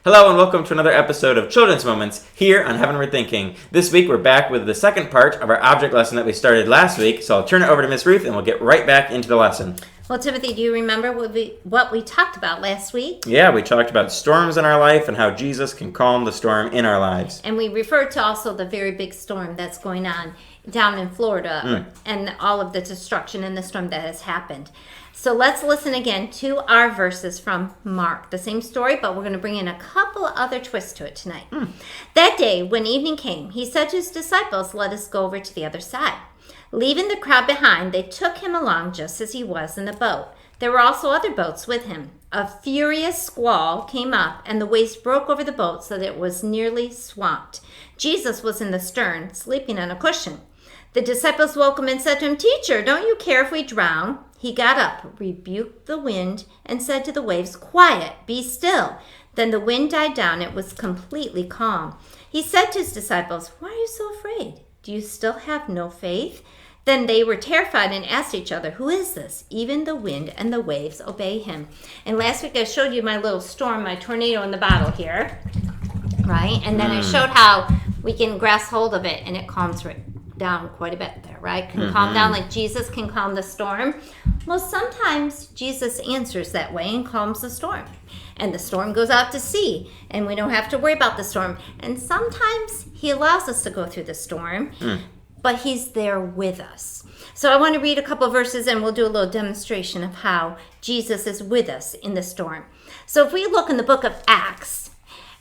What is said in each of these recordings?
Hello and welcome to another episode of Children's Moments here on Heavenward Thinking. This week we're back with the second part of our object lesson that we started last week, so I'll turn it over to Miss Ruth and we'll get right back into the lesson. Well, Timothy, do you remember what we talked about last week? Yeah, we talked about storms in our life and how Jesus can calm the storm in our lives. And we referred to also the very big storm that's going on down in Florida and all of the destruction in the storm that has happened. So let's listen again to our verses from Mark. The same story, but we're going to bring in a couple of other twists to it tonight. That day, when evening came, he said to his disciples, "Let us go over to the other side." Leaving the crowd behind, they took him along just as he was in the boat. There were also other boats with him. A furious squall came up, and the waves broke over the boat so that it was nearly swamped. Jesus was in the stern, sleeping on a cushion. The disciples woke him and said to him, "Teacher, don't you care if we drown?" He got up, rebuked the wind, and said to the waves, "Quiet, be still." Then the wind died down. It was completely calm. He said to his disciples, "Why are you so afraid? Do you still have no faith?" Then they were terrified and asked each other, "Who is this? Even the wind and the waves obey him." And last week I showed you my little storm, my tornado in the bottle here, right? And then I showed how we can grasp hold of it and it calms right down quite a bit there, right? Can calm down like Jesus can calm the storm. Well, sometimes Jesus answers that way and calms the storm. And the storm goes out to sea, and we don't have to worry about the storm. And sometimes he allows us to go through the storm, but he's there with us. So I want to read a couple of verses, and we'll do a little demonstration of how Jesus is with us in the storm. So if we look in the book of Acts,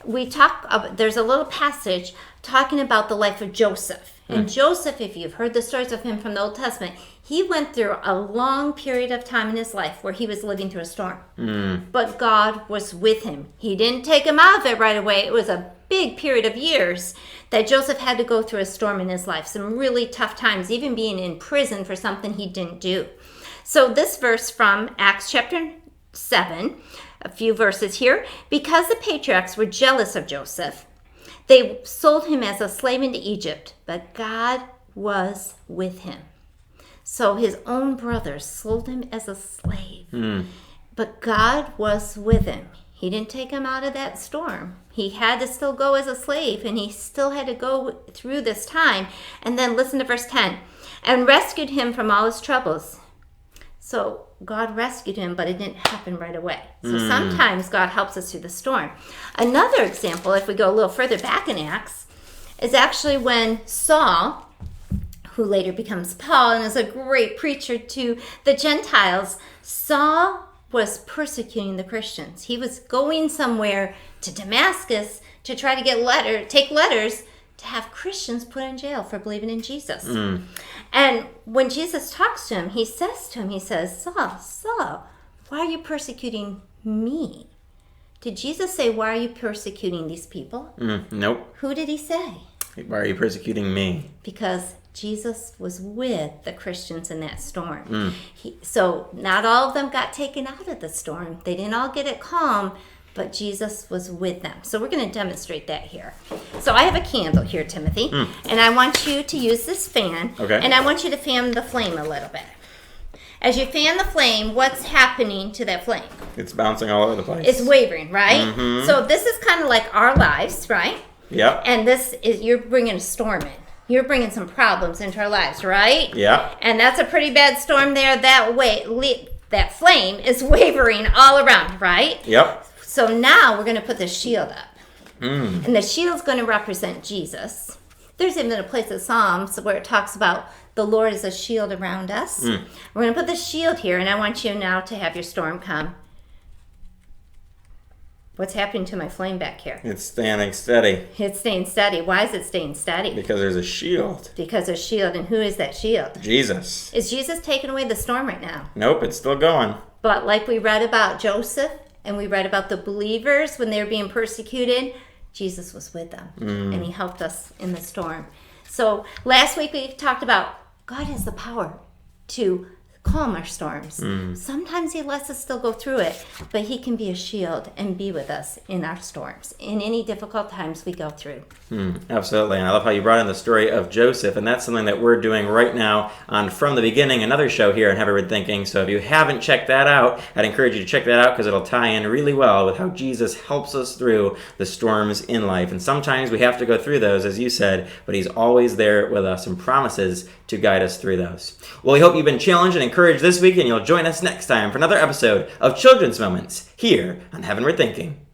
there's a little passage talking about the life of Joseph. And Joseph, if you've heard the stories of him from the Old Testament, he went through a long period of time in his life where he was living through a storm. But God was with him. He didn't take him out of it right away. It was a big period of years that Joseph had to go through a storm in his life. Some really tough times, even being in prison for something he didn't do. So this verse from Acts chapter 7, a few verses here. Because the patriarchs were jealous of Joseph, they sold him as a slave into Egypt, but God was with him. So his own brothers sold him as a slave, but God was with him. He didn't take him out of that storm. He had to still go as a slave, and he still had to go through this time. And then listen to verse 10. And rescued him from all his troubles. So God rescued him, but it didn't happen right away. So sometimes God helps us through the storm. Another example, if we go a little further back in Acts, is actually when Saul, who later becomes Paul and is a great preacher to the Gentiles, Saul was persecuting the Christians. He was going somewhere to Damascus to try to take letters to have Christians put in jail for believing in Jesus. And when Jesus talks to him, he says, "Saul, why are you persecuting me?" Did Jesus say, "Why are you persecuting these people?" Nope. Who did he say? Why are you persecuting me? Because Jesus was with the Christians in that storm. So not all of them got taken out of the storm. They didn't all get it calm, but Jesus was with them. So we're going to demonstrate that here. So I have a candle here, Timothy, and I want you to use this fan, and I want you to fan the flame a little bit. As you fan the flame, what's happening to that flame? It's bouncing all over the place. It's wavering, right? So this is kind of like our lives, right? Yep. And this is, you're bringing a storm in. You're bringing some problems into our lives, right? Yeah. And that's a pretty bad storm there. That flame is wavering all around, right? Yep. So now we're going to put the shield up. And the shield's going to represent Jesus. There's even a place in Psalms where it talks about the Lord is a shield around us. We're going to put the shield here, and I want you now to have your storm come. What's happening to my flame back here? It's standing steady. It's staying steady. Why is it staying steady? Because there's a shield. Because there's a shield. And who is that shield? Jesus. Is Jesus taking away the storm right now? Nope, it's still going. But like we read about Joseph, and we read about the believers when they were being persecuted, Jesus was with them, and he helped us in the storm. So last week we talked about God has the power to calm our storms. Sometimes he lets us still go through it, but he can be a shield and be with us in our storms, in any difficult times we go through. Absolutely. And I love how you brought in the story of Joseph, and that's something that we're doing right now on From the Beginning, another show here on Heavenward Thinking. So if you haven't checked that out, I'd encourage you to check that out because it'll tie in really well with how Jesus helps us through the storms in life. And sometimes we have to go through those, as you said, but he's always there with us and promises to guide us through those. Well, we hope you've been challenged and encouraged this week, and you'll join us next time for another episode of Children's Moments here on Heavenward Thinking.